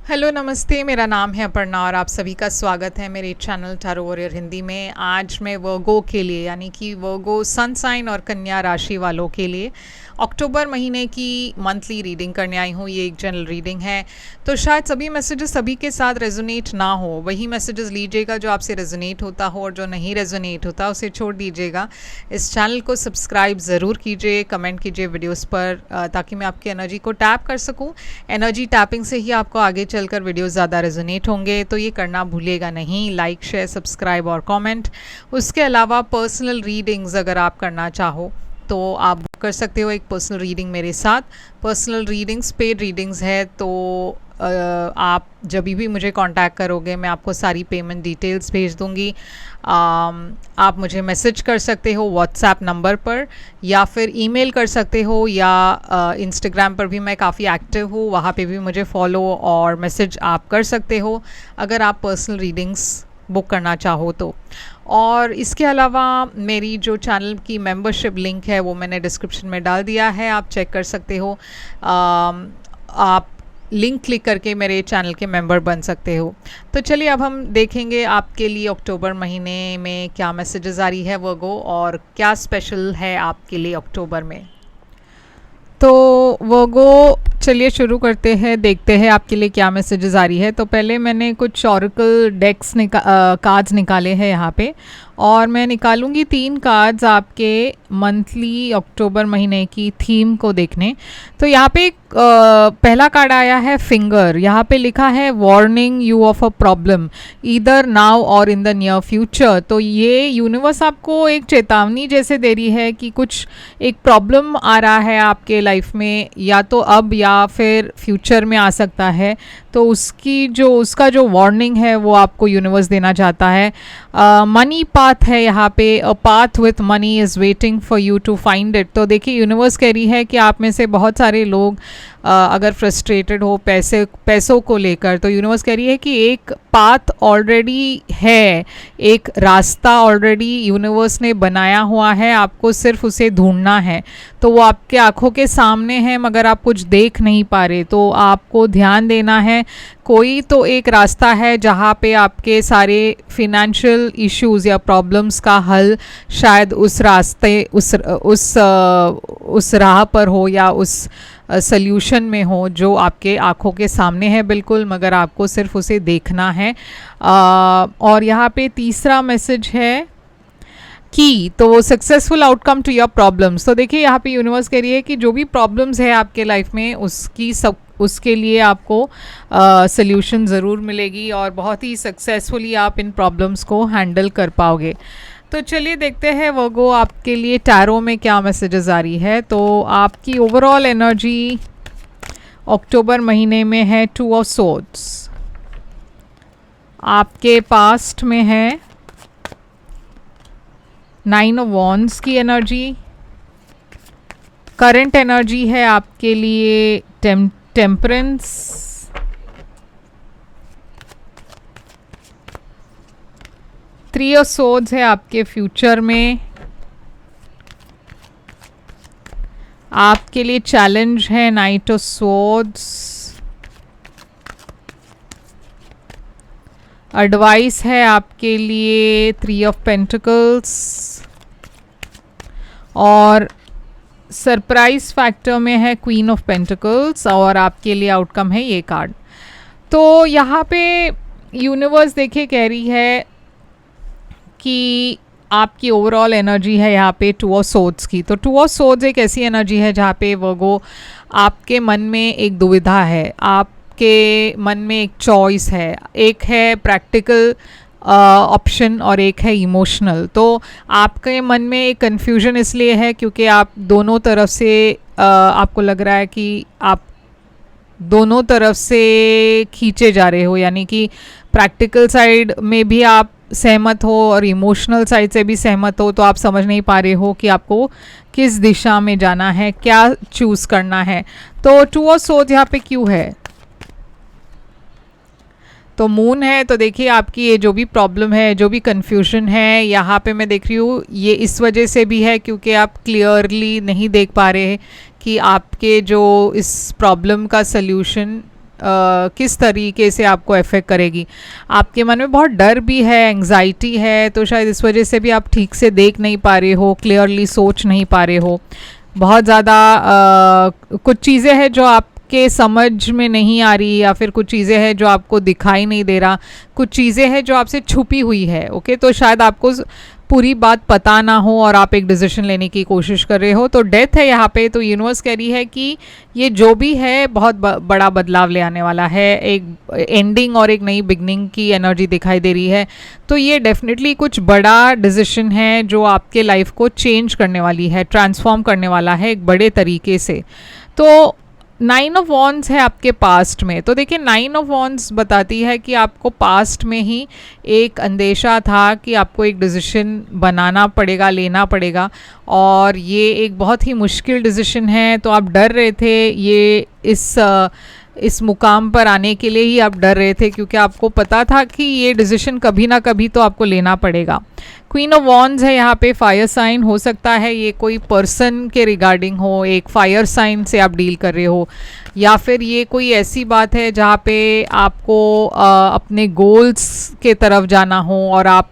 Hello नमस्ते, मेरा नाम है अपर्णा और आप सभी का स्वागत है मेरे चैनल टैरो वॉरियर हिंदी में। आज मैं वर्गो के लिए यानी कि वर्गो सन साइन और कन्या राशि वालों के लिए अक्टूबर महीने की मंथली रीडिंग करने आई हूँ। ये एक जनरल रीडिंग है, तो शायद सभी मैसेजेस सभी के साथ रेजोनेट ना हो। वही मैसेजेस लीजिएगा जो आपसे रेजोनेट होता हो, और जो नहीं रेजोनेट होता उसे छोड़ दीजिएगा। इस चैनल को सब्सक्राइब ज़रूर कीजिए, कमेंट कीजिए वीडियोस पर, ताकि मैं आपकी एनर्जी को टैप कर सकूँ। एनर्जी टैपिंग से ही आपको आगे चलकर वीडियोस ज़्यादा रेजोनेट होंगे, तो ये करना भूलिएगा नहीं। लाइक, शेयर, सब्सक्राइब और कमेंट। उसके अलावा पर्सनल रीडिंग्स अगर आप करना चाहो तो आप बुक कर सकते हो एक पर्सनल रीडिंग मेरे साथ। पर्सनल रीडिंग्स पेड रीडिंग्स है, तो आप जब भी मुझे कांटेक्ट करोगे मैं आपको सारी पेमेंट डिटेल्स भेज दूंगी। आप मुझे मैसेज कर सकते हो व्हाट्सएप नंबर पर, या फिर ईमेल कर सकते हो, या इंस्टाग्राम पर भी मैं काफ़ी एक्टिव हूँ, वहाँ पे भी मुझे फॉलो और मैसेज आप कर सकते हो अगर आप पर्सनल रीडिंग्स बुक करना चाहो तो। और इसके अलावा मेरी जो चैनल की मेंबरशिप लिंक है वो मैंने डिस्क्रिप्शन में डाल दिया है, आप चेक कर सकते हो। आप लिंक क्लिक करके मेरे चैनल के मेंबर बन सकते हो। तो चलिए अब हम देखेंगे आपके लिए अक्टूबर महीने में क्या मैसेजेस आ रही है वर्गो, और क्या स्पेशल है आपके लिए अक्टूबर में। तो वर्गो चलिए शुरू करते हैं, देखते हैं आपके लिए क्या मैसेजेस आ रही है। तो पहले मैंने कुछ ऑरेकल डेक्स कार्ड्स निकाले हैं यहाँ पे, और मैं निकालूंगी 3 कार्ड्स आपके मंथली अक्टूबर महीने की थीम को देखने। तो यहाँ पे पहला कार्ड आया है फिंगर। यहाँ पे लिखा है warning you of a problem either now और इन द नियर फ्यूचर। तो ये यूनिवर्स आपको एक चेतावनी जैसे दे रही है कि कुछ एक प्रॉब्लम आ रहा है आपके लाइफ में, या तो अब या फिर फ्यूचर में आ सकता है। तो उसका जो वार्निंग है वो आपको यूनिवर्स देना चाहता है। मनी पाथ है यहाँ पे, a path with money is waiting for you to find it. तो देखिए यूनिवर्स कह रही है कि आप में से बहुत सारे लोग अगर फ्रस्ट्रेटेड हो पैसों को लेकर, तो यूनिवर्स कह रही है कि एक पाथ ऑलरेडी है, एक रास्ता ऑलरेडी यूनिवर्स ने बनाया हुआ है, आपको सिर्फ उसे ढूंढना है। तो वो आपके आंखों के सामने है, मगर आप कुछ देख नहीं पा रहे, तो आपको ध्यान देना है। कोई तो एक रास्ता है जहाँ पे आपके सारे फिनेंशियल इश्यूज या प्रॉब्लम्स का हल शायद उस रास्ते उस राह पर हो, या उस सल्यूशन में हो जो आपके आंखों के सामने है बिल्कुल, मगर आपको सिर्फ उसे देखना है। और यहाँ पे तीसरा मैसेज है की, तो successful outcome to your problems. तो देखिए यहाँ पे यूनिवर्स कह रही है कि जो भी प्रॉब्लम्स है आपके लाइफ में उसके लिए आपको सल्यूशन ज़रूर मिलेगी, और बहुत ही सक्सेसफुली आप इन प्रॉब्लम्स को हैंडल कर पाओगे। तो चलिए देखते हैं वर्गो आपके लिए टैरो में क्या मैसेजेस आ रही है। तो आपकी ओवरऑल एनर्जी अक्टूबर महीने में है 2 ऑफ सोर्ड्स, आपके पास्ट में है 9 ऑफ वॉन्ड्स की एनर्जी, करंट एनर्जी है आपके लिए टेम्परेंस, थ्री ऑफ सोर्ड्स है आपके फ्यूचर में। आपके लिए चैलेंज है नाइट ऑफ सोर्ड्स, एडवाइस है आपके लिए 3 ऑफ पेंटिकल्स, और सरप्राइज फैक्टर में है क्वीन ऑफ पेंटिकल्स, और आपके लिए आउटकम है ये कार्ड। तो यहाँ पे यूनिवर्स देखिए कह रही है कि आपकी ओवरऑल एनर्जी है यहाँ पे 2 ऑफ सोर्ड्स की। तो 2 ऑफ सोर्ड्स एक ऐसी एनर्जी है जहाँ पे वर्गो आपके मन में एक दुविधा है, आपके मन में एक चॉइस है, एक है प्रैक्टिकल ऑप्शन और एक है इमोशनल। तो आपके मन में एक कन्फ्यूजन इसलिए है क्योंकि आप दोनों तरफ से आपको लग रहा है कि आप दोनों तरफ से खींचे जा रहे हो, यानी कि प्रैक्टिकल साइड में भी आप सहमत हो और इमोशनल साइड से भी सहमत हो, तो आप समझ नहीं पा रहे हो कि आपको किस दिशा में जाना है, क्या चूज़ करना है। तो 2 ऑफ सोर्ड्स यहाँ पे क्यों है, तो मून है। तो देखिए आपकी ये जो भी प्रॉब्लम है, जो भी कन्फ्यूजन है, यहाँ पे मैं देख रही हूँ ये इस वजह से भी है क्योंकि आप क्लियरली नहीं देख पा रहे कि आपके जो इस प्रॉब्लम का सल्यूशन किस तरीके से आपको अफेक्ट करेगी। आपके मन में बहुत डर भी है, एंग्जाइटी है, तो शायद इस वजह से भी आप ठीक से देख नहीं पा रहे हो, क्लियरली सोच नहीं पा रहे हो। बहुत ज़्यादा कुछ चीज़ें हैं जो आपके समझ में नहीं आ रही, या फिर कुछ चीज़ें हैं जो आपको दिखाई नहीं दे रहा, कुछ चीज़ें हैं जो आपसे छुपी हुई है। ओके, तो शायद आपको पूरी बात पता ना हो और आप एक डिसीजन लेने की कोशिश कर रहे हो। तो डेथ है यहाँ पे, तो यूनिवर्स कह रही है कि ये जो भी है बहुत बड़ा बदलाव ले आने वाला है, एक एंडिंग और एक नई बिगनिंग की एनर्जी दिखाई दे रही है। तो ये डेफिनेटली कुछ बड़ा डिसीजन है जो आपके लाइफ को चेंज करने वाली है, ट्रांसफॉर्म करने वाला है एक बड़े तरीके से। तो 9 ऑफ वॉन्ड्स है आपके पास्ट में। तो देखिए 9 ऑफ वॉन्ड्स बताती है कि आपको पास्ट में ही एक अंदेशा था कि आपको एक डिसीजन बनाना पड़ेगा, लेना पड़ेगा, और ये एक बहुत ही मुश्किल डिसीजन है। तो आप डर रहे थे, ये इस मुकाम पर आने के लिए ही आप डर रहे थे, क्योंकि आपको पता था कि ये डिसीजन कभी ना कभी तो आपको लेना पड़ेगा। क्वीन ऑफ वॉन्ड्स है यहाँ पे, फायर साइन हो सकता है, ये कोई पर्सन के रिगार्डिंग हो, एक फायर साइन से आप डील कर रहे हो, या फिर ये कोई ऐसी बात है जहाँ पे आपको अपने गोल्स के तरफ जाना हो और आप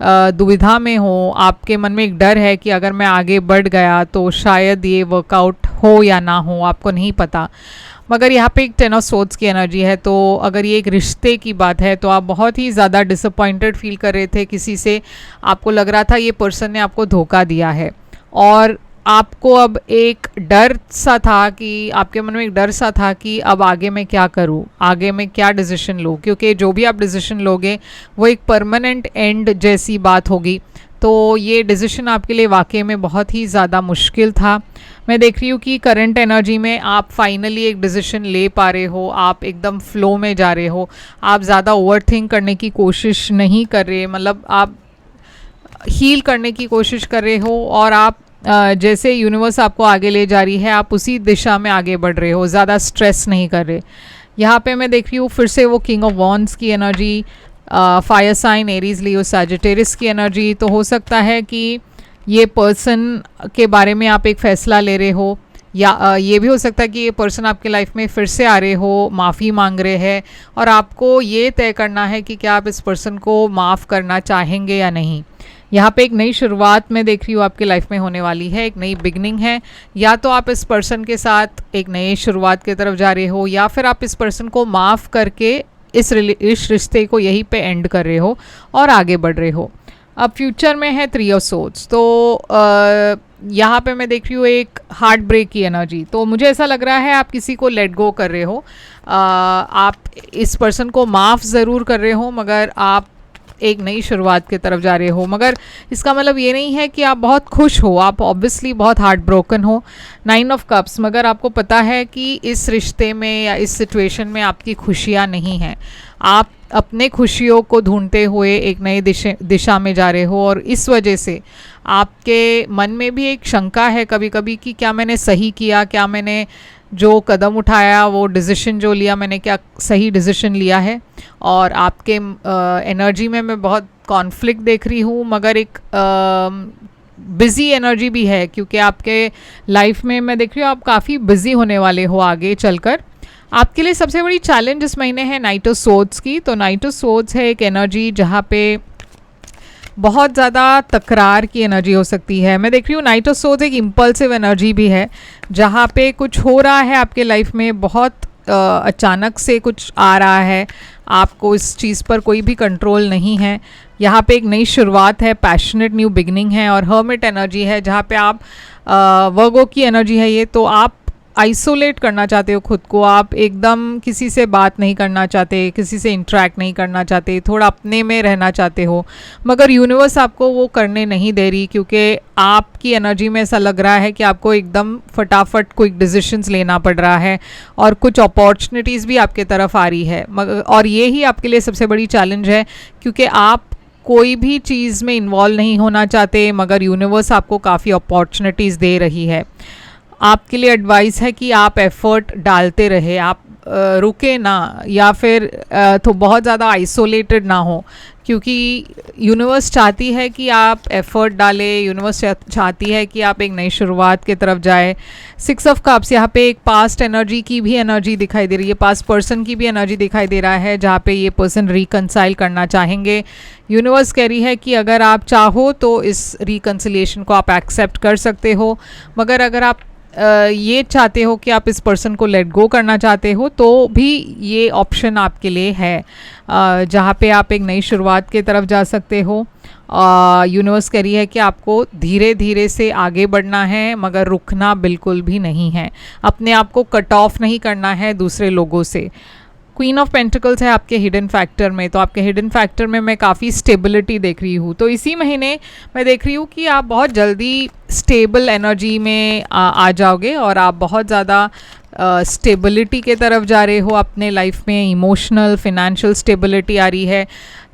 दुविधा में हो। आपके मन में एक डर है कि अगर मैं आगे बढ़ गया तो शायद ये वर्कआउट हो या ना हो, आपको नहीं पता। मगर यहाँ पे एक 10 ऑफ सोर्ड्स की एनर्जी है, तो अगर ये एक रिश्ते की बात है तो आप बहुत ही ज़्यादा डिसअपॉइंटेड फील कर रहे थे किसी से। आपको लग रहा था ये पर्सन ने आपको धोखा दिया है, और आपको अब एक डर सा था कि आपके मन में एक डर सा था कि अब आगे मैं क्या करूँ, आगे मैं क्या डिसीजन लूँ, क्योंकि जो भी आप डिसीजन लोगे वो एक परमानेंट एंड जैसी बात होगी। तो ये डिसीजन आपके लिए वाकई में बहुत ही ज़्यादा मुश्किल था। मैं देख रही हूँ कि करंट एनर्जी में आप फाइनली एक डिसीजन ले पा रहे हो, आप एकदम फ्लो में जा रहे हो, आप ज़्यादा ओवरथिंक करने की कोशिश नहीं कर रहे, मतलब आप हील करने की कोशिश कर रहे हो, और आप जैसे यूनिवर्स आपको आगे ले जा रही है आप उसी दिशा में आगे बढ़ रहे हो, ज़्यादा स्ट्रेस नहीं कर रहे। यहाँ पे मैं देख रही हूँ फिर से वो किंग ऑफ वॉन्ड्स की एनर्जी, फायर साइन, एरीज, लियो, सैजिटेरियस की एनर्जी। तो हो सकता है कि ये पर्सन के बारे में आप एक फ़ैसला ले रहे हो, या ये भी हो सकता है कि ये पर्सन आपके लाइफ में फिर से आ रहे हो, माफ़ी मांग रहे हैं, और आपको ये तय करना है कि क्या आप इस पर्सन को माफ़ करना चाहेंगे या नहीं। यहाँ पे एक नई शुरुआत मैं देख रही हूँ आपके लाइफ में होने वाली है, एक नई बिगनिंग है। या तो आप इस पर्सन के साथ एक नई शुरुआत की तरफ जा रहे हो, या फिर आप इस पर्सन को माफ़ करके इस रिश्ते को यहीं पे एंड कर रहे हो और आगे बढ़ रहे हो। अब फ्यूचर में है 3 ऑफ सोर्ड्स। तो यहाँ पे मैं देख रही हूँ एक हार्ट ब्रेक की एनर्जी। तो मुझे ऐसा लग रहा है आप किसी को लेट गो कर रहे हो, आप इस पर्सन को माफ़ ज़रूर कर रहे हो, मगर आप एक नई शुरुआत की तरफ जा रहे हो। मगर इसका मतलब ये नहीं है कि आप बहुत खुश हो, आप ऑब्वियसली बहुत हार्ट ब्रोकन हो। 9 ऑफ कप्स, मगर आपको पता है कि इस रिश्ते में या इस सिचुएशन में आपकी खुशियाँ नहीं हैं। आप अपने खुशियों को ढूंढते हुए एक नई दिशा में जा रहे हो, और इस वजह से आपके मन में भी एक शंका है कभी कभी कि क्या मैंने सही किया, क्या मैंने जो कदम उठाया, वो डिसीजन जो लिया, मैंने क्या सही डिसीजन लिया है। और आपके एनर्जी में मैं बहुत कॉन्फ्लिक्ट देख रही हूँ, मगर एक बिज़ी एनर्जी भी है, क्योंकि आपके लाइफ में मैं देख रही हूँ आप काफ़ी बिज़ी होने वाले हो आगे चलकर। आपके लिए सबसे बड़ी चैलेंज इस महीने है नाइट ऑफ सोर्ड्स की। तो नाइट ऑफ सोर्ड्स है एक एनर्जी जहाँ पे बहुत ज़्यादा तकरार की एनर्जी हो सकती है। मैं देख रही हूँ नाइट ऑफ सोर्ड्स एक इम्पल्सिव एनर्जी भी है, जहाँ पे कुछ हो रहा है आपके लाइफ में, बहुत अचानक से कुछ आ रहा है, आपको इस चीज़ पर कोई भी कंट्रोल नहीं है। यहाँ पे एक नई शुरुआत है, पैशनेट न्यू बिगनिंग है, और हर्मिट एनर्जी है जहाँ पे आप वर्गो की एनर्जी है ये। तो आप आइसोलेट करना चाहते हो खुद को, आप एकदम किसी से बात नहीं करना चाहते, किसी से इंटरेक्ट नहीं करना चाहते, थोड़ा अपने में रहना चाहते हो, मगर यूनिवर्स आपको वो करने नहीं दे रही, क्योंकि आपकी एनर्जी में ऐसा लग रहा है कि आपको एकदम फटाफट क्विक डिसीजंस लेना पड़ रहा है, और कुछ अपॉर्चुनिटीज़ भी आपके तरफ आ रही है। और ये ही आपके लिए सबसे बड़ी चैलेंज है, क्योंकि आप कोई भी चीज़ में इन्वॉल्व नहीं होना चाहते, मगर यूनिवर्स आपको काफ़ी अपॉर्चुनिटीज़ दे रही है। आपके लिए एडवाइस है कि आप एफ़र्ट डालते रहे, आप रुके ना, या फिर तो बहुत ज़्यादा आइसोलेटेड ना हो, क्योंकि यूनिवर्स चाहती है कि आप एफर्ट डालें, यूनिवर्स चाहती है कि आप एक नई शुरुआत की तरफ जाए। 6 ऑफ कप्स, यहाँ पे एक पास्ट एनर्जी की भी एनर्जी दिखाई दे रही है, पास्ट पर्सन की भी एनर्जी दिखाई दे रहा है, जहाँ पे ये पर्सन रिकंसाइल करना चाहेंगे। यूनिवर्स कह रही है कि अगर आप चाहो तो इस रिकंसिलिएशन को आप एक्सेप्ट कर सकते हो, मगर अगर आप ये चाहते हो कि आप इस पर्सन को लेट गो करना चाहते हो तो भी ये ऑप्शन आपके लिए है, जहाँ पे आप एक नई शुरुआत की तरफ जा सकते हो। यूनिवर्स कह रही है कि आपको धीरे धीरे से आगे बढ़ना है, मगर रुकना बिल्कुल भी नहीं है, अपने आप को कट ऑफ नहीं करना है दूसरे लोगों से। क्वीन ऑफ पेंटिकल्स है आपके हिडन फैक्टर में, तो आपके हिडन फैक्टर में मैं काफ़ी स्टेबिलिटी देख रही हूँ। तो इसी महीने मैं देख रही हूँ कि आप बहुत जल्दी स्टेबल एनर्जी में आ जाओगे और आप बहुत ज़्यादा स्टेबिलिटी के तरफ जा रहे हो अपने लाइफ में। इमोशनल फिनेंशियल स्टेबिलिटी आ रही है,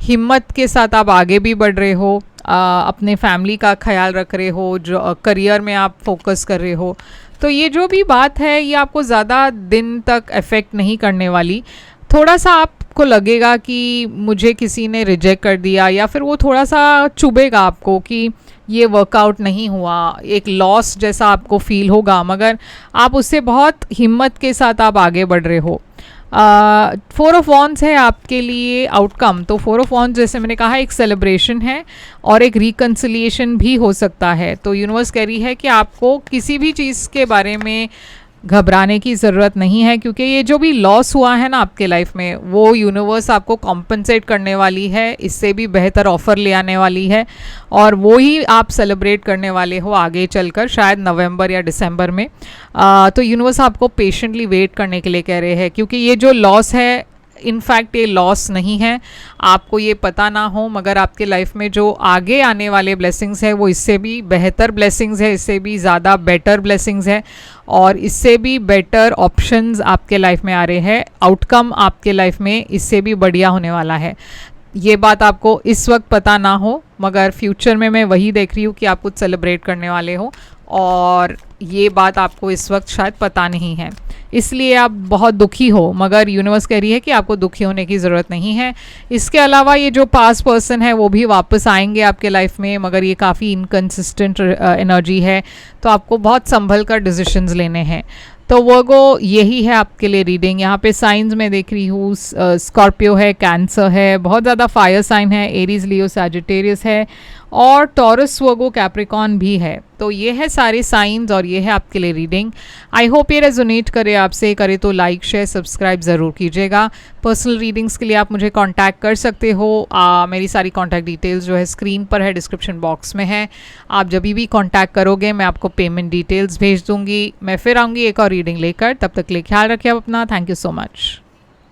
हिम्मत के साथ आप आगे भी बढ़ रहे हो, अपने फैमिली का ख्याल रख रहे हो, जो करियर में आप फोकस कर रहे हो। तो ये जो भी बात है ये आपको ज़्यादा दिन तक अफेक्ट नहीं करने वाली। थोड़ा सा आपको लगेगा कि मुझे किसी ने रिजेक्ट कर दिया, या फिर वो थोड़ा सा चुभेगा आपको कि ये वर्कआउट नहीं हुआ, एक लॉस जैसा आपको फील होगा, मगर आप उससे बहुत हिम्मत के साथ आप आगे बढ़ रहे हो। 4 ऑफ वॉन्ड्स है आपके लिए आउटकम। तो 4 ऑफ वॉन्ड्स जैसे मैंने कहा एक सेलिब्रेशन है और एक रिकंसिलिएशन भी हो सकता है। तो यूनिवर्स कह रही है कि आपको किसी भी चीज़ के बारे में घबराने की ज़रूरत नहीं है, क्योंकि ये जो भी लॉस हुआ है ना आपके लाइफ में, वो यूनिवर्स आपको कॉम्पनसेट करने वाली है, इससे भी बेहतर ऑफ़र ले आने वाली है, और वो ही आप सेलिब्रेट करने वाले हो आगे चलकर, शायद नवंबर या दिसंबर में। तो यूनिवर्स आपको पेशेंटली वेट करने के लिए कह रहे हैं, क्योंकि ये जो लॉस है इनफैक्ट ये लॉस नहीं है, आपको ये पता ना हो, मगर आपके लाइफ में जो आगे आने वाले ब्लेसिंग्स है वो इससे भी बेहतर ब्लेसिंग्स है, इससे भी ज़्यादा बेटर ब्लेसिंग्स है, और इससे भी बेटर ऑप्शंस आपके लाइफ में आ रहे हैं। आउटकम आपके लाइफ में इससे भी बढ़िया होने वाला है। ये बात आपको इस वक्त पता ना हो, मगर फ्यूचर में मैं वही देख रही हूँ कि आप कुछ सेलिब्रेट करने वाले हो, और ये बात आपको इस वक्त शायद पता नहीं है, इसलिए आप बहुत दुखी हो, मगर यूनिवर्स कह रही है कि आपको दुखी होने की ज़रूरत नहीं है। इसके अलावा ये जो पास्ट पर्सन है वो भी वापस आएंगे आपके लाइफ में, मगर ये काफ़ी इनकन्सिस्टेंट एनर्जी है, तो आपको बहुत संभल कर डिसीजंस लेने हैं। तो वर्गो यही है आपके लिए रीडिंग। यहाँ पे साइंस में देख रही हूँ, स्कॉर्पियो है, कैंसर है, बहुत ज़्यादा फायर साइन है, एरीज, लियो, सैजिटेरियस है, और टॉरस, वर्गो, कैप्रिकॉन भी है। तो ये है सारे साइंस और ये है आपके लिए रीडिंग। आई होप ये रेजोनेट करे आपसे, करे तो लाइक शेयर सब्सक्राइब ज़रूर कीजिएगा। पर्सनल रीडिंग्स के लिए आप मुझे कांटेक्ट कर सकते हो। मेरी सारी कांटेक्ट डिटेल्स जो है स्क्रीन पर है, डिस्क्रिप्शन बॉक्स में है। आप जब भी कांटेक्ट करोगे मैं आपको पेमेंट डिटेल्स भेज दूँगी। मैं फिर आऊँगी एक और रीडिंग लेकर, तब तक के लिए ख्याल रखिए आप अपना। Thank you so much.